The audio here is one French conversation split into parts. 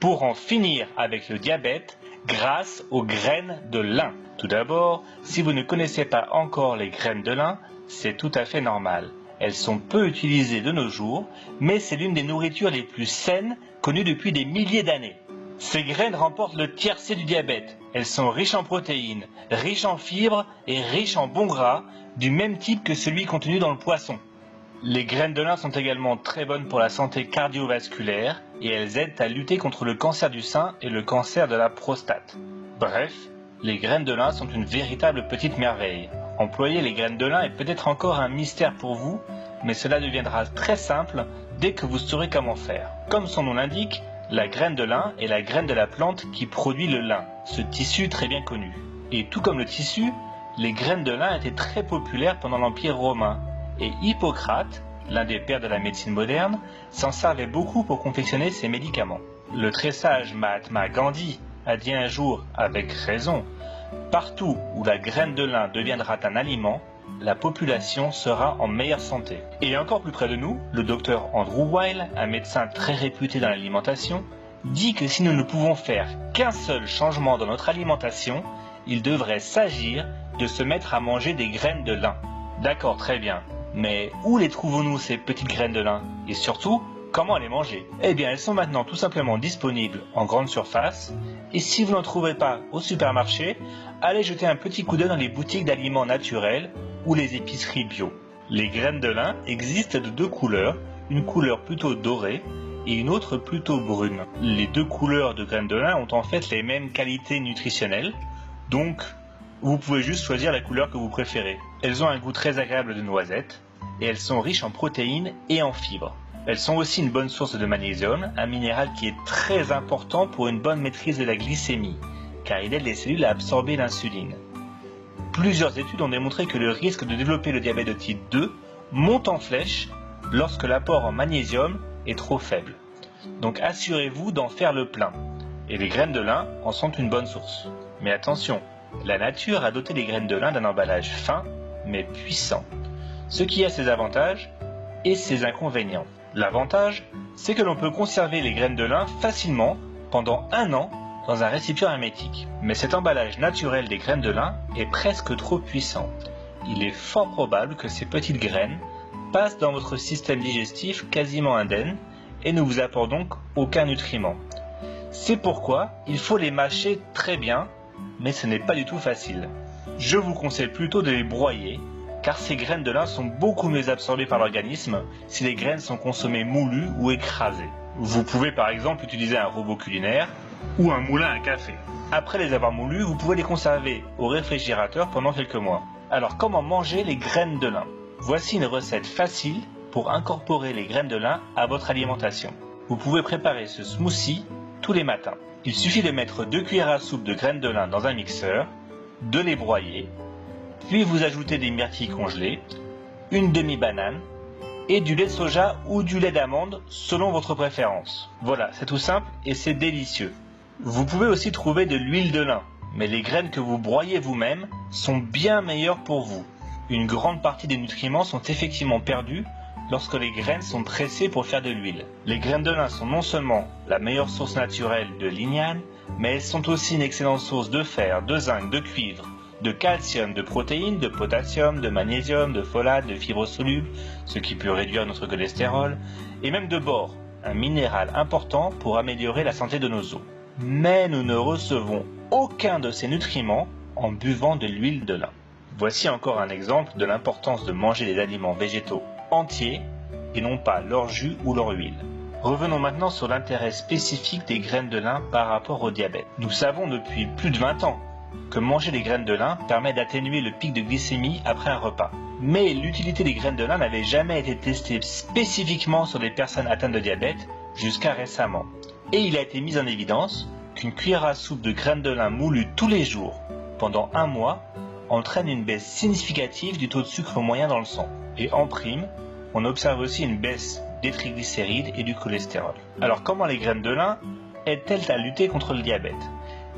pour en finir avec le diabète grâce aux graines de lin. Tout d'abord, si vous ne connaissez pas encore les graines de lin, c'est tout à fait normal. Elles sont peu utilisées de nos jours, mais c'est l'une des nourritures les plus saines connues depuis des milliers d'années. Ces graines remportent le tiercé du diabète. Elles sont riches en protéines, riches en fibres et riches en bons gras, du même type que celui contenu dans le poisson. Les graines de lin sont également très bonnes pour la santé cardiovasculaire et elles aident à lutter contre le cancer du sein et le cancer de la prostate. Bref, les graines de lin sont une véritable petite merveille. Employer les graines de lin est peut-être encore un mystère pour vous, mais cela deviendra très simple dès que vous saurez comment faire. Comme son nom l'indique, la graine de lin est la graine de la plante qui produit le lin, ce tissu très bien connu. Et tout comme le tissu, les graines de lin étaient très populaires pendant l'Empire romain. Et Hippocrate, l'un des pères de la médecine moderne, s'en servait beaucoup pour confectionner ses médicaments. Le très sage Mahatma Gandhi a dit un jour, avec raison, « Partout où la graine de lin deviendra un aliment, la population sera en meilleure santé. » Et encore plus près de nous, le docteur Andrew Weil, un médecin très réputé dans l'alimentation, dit que si nous ne pouvons faire qu'un seul changement dans notre alimentation, il devrait s'agir de se mettre à manger des graines de lin. D'accord, très bien. Mais où les trouvons-nous ces petites graines de lin? Et surtout, comment les manger? Eh bien, elles sont maintenant tout simplement disponibles en grande surface. Et si vous n'en trouvez pas au supermarché, allez jeter un petit coup d'œil dans les boutiques d'aliments naturels ou les épiceries bio. Les graines de lin existent de deux couleurs, une couleur plutôt dorée et une autre plutôt brune. Les deux couleurs de graines de lin ont en fait les mêmes qualités nutritionnelles, donc vous pouvez juste choisir la couleur que vous préférez. Elles ont un goût très agréable de noisette et elles sont riches en protéines et en fibres. Elles sont aussi une bonne source de magnésium, un minéral qui est très important pour une bonne maîtrise de la glycémie, car il aide les cellules à absorber l'insuline. Plusieurs études ont démontré que le risque de développer le diabète de type 2 monte en flèche lorsque l'apport en magnésium est trop faible. Donc assurez-vous d'en faire le plein. Et les graines de lin en sont une bonne source. Mais attention, la nature a doté les graines de lin d'un emballage fin mais puissant, ce qui a ses avantages et ses inconvénients. L'avantage, c'est que l'on peut conserver les graines de lin facilement pendant 1 an dans un récipient hermétique. Mais cet emballage naturel des graines de lin est presque trop puissant. Il est fort probable que ces petites graines passent dans votre système digestif quasiment indemne et ne vous apportent donc aucun nutriment. C'est pourquoi il faut les mâcher très bien, mais ce n'est pas du tout facile. Je vous conseille plutôt de les broyer, car ces graines de lin sont beaucoup mieux absorbées par l'organisme si les graines sont consommées moulues ou écrasées. Vous pouvez par exemple utiliser un robot culinaire ou un moulin à café. Après les avoir moulues, vous pouvez les conserver au réfrigérateur pendant quelques mois. Alors comment manger les graines de lin? Voici une recette facile pour incorporer les graines de lin à votre alimentation. Vous pouvez préparer ce smoothie tous les matins. Il suffit de mettre 2 cuillères à soupe de graines de lin dans un mixeur, de les broyer, puis vous ajoutez des myrtilles congelées, une demi-banane et du lait de soja ou du lait d'amande selon votre préférence. Voilà, c'est tout simple et c'est délicieux. Vous pouvez aussi trouver de l'huile de lin, mais les graines que vous broyez vous-même sont bien meilleures pour vous. Une grande partie des nutriments sont effectivement perdus lorsque les graines sont pressées pour faire de l'huile. Les graines de lin sont non seulement la meilleure source naturelle de lignane, mais elles sont aussi une excellente source de fer, de zinc, de cuivre, de calcium, de protéines, de potassium, de magnésium, de folate, de fibres solubles, ce qui peut réduire notre cholestérol, et même de bore, un minéral important pour améliorer la santé de nos os. Mais nous ne recevons aucun de ces nutriments en buvant de l'huile de lin. Voici encore un exemple de l'importance de manger des aliments végétaux entiers et non pas leur jus ou leur huile. Revenons maintenant sur l'intérêt spécifique des graines de lin par rapport au diabète. Nous savons depuis plus de 20 ans que manger des graines de lin permet d'atténuer le pic de glycémie après un repas. Mais l'utilité des graines de lin n'avait jamais été testée spécifiquement sur les personnes atteintes de diabète jusqu'à récemment. Et il a été mis en évidence qu'une cuillère à soupe de graines de lin moulues tous les jours pendant 1 mois entraîne une baisse significative du taux de sucre moyen dans le sang. Et en prime, on observe aussi une baisse des triglycérides et du cholestérol. Alors comment les graines de lin aident-elles à lutter contre le diabète?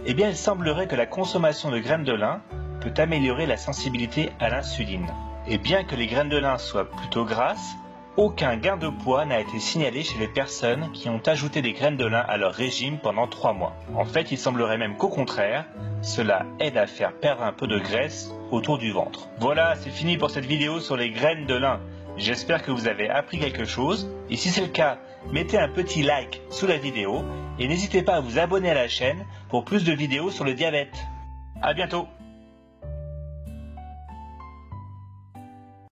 Eh bien, il semblerait que la consommation de graines de lin peut améliorer la sensibilité à l'insuline. Et bien que les graines de lin soient plutôt grasses, aucun gain de poids n'a été signalé chez les personnes qui ont ajouté des graines de lin à leur régime pendant 3 mois. En fait, il semblerait même qu'au contraire, cela aide à faire perdre un peu de graisse autour du ventre. Voilà, c'est fini pour cette vidéo sur les graines de lin. J'espère que vous avez appris quelque chose, et si c'est le cas, mettez un petit like sous la vidéo, et n'hésitez pas à vous abonner à la chaîne pour plus de vidéos sur le diabète. À bientôt!